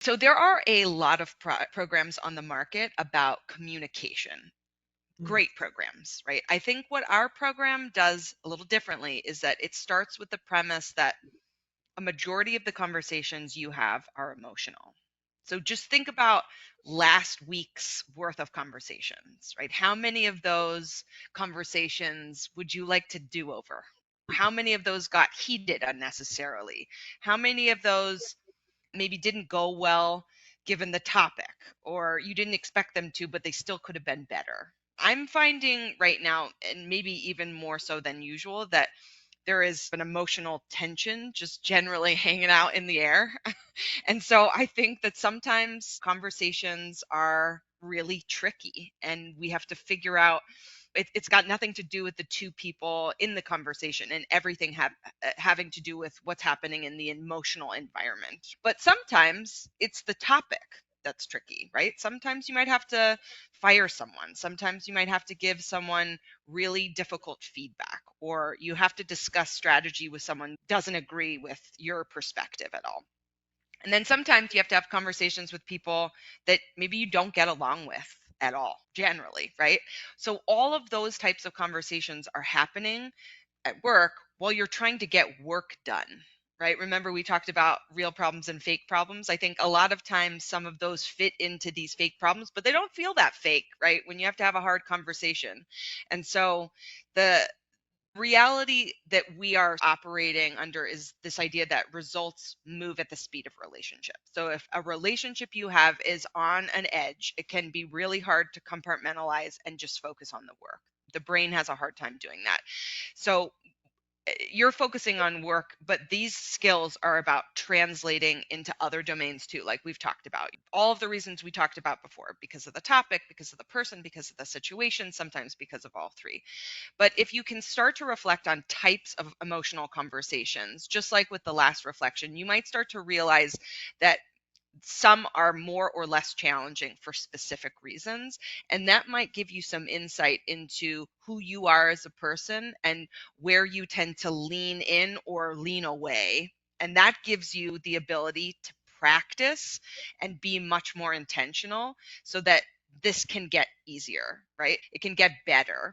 So there are a lot of programs on the market about communication. Mm, Great programs, right? I think what our program does a little differently is that it starts with the premise that a majority of the conversations you have are emotional. So just think about last week's worth of conversations, right? How many of those conversations would you like to do over? How many of those got heated unnecessarily? How many of those maybe didn't go well given the topic, or you didn't expect them to, but they still could have been better? I'm finding right now, and maybe even more so than usual, that there is an emotional tension just generally hanging out in the air. And so I think that sometimes conversations are really tricky and we have to figure out it's got nothing to do with the two people in the conversation and everything having to do with what's happening in the emotional environment. But sometimes it's the topic that's tricky, right? Sometimes you might have to fire someone. Sometimes you might have to give someone really difficult feedback, or you have to discuss strategy with someone who doesn't agree with your perspective at all. And then sometimes you have to have conversations with people that maybe you don't get along with at all, generally, right? So all of those types of conversations are happening at work while you're trying to get work done, right? Remember, we talked about real problems and fake problems. I think a lot of times some of those fit into these fake problems, but they don't feel that fake, right? When you have to have a hard conversation. And so the reality that we are operating under is this idea that results move at the speed of relationship. So if a relationship you have is on an edge, it can be really hard to compartmentalize and just focus on the work. The brain has a hard time doing that. So you're focusing on work, but these skills are about translating into other domains too, like we've talked about. All of the reasons we talked about before, because of the topic, because of the person, because of the situation, sometimes because of all three. But if you can start to reflect on types of emotional conversations, just like with the last reflection, you might start to realize that some are more or less challenging for specific reasons. And that might give you some insight into who you are as a person and where you tend to lean in or lean away. And that gives you the ability to practice and be much more intentional so that this can get easier, right? It can get better.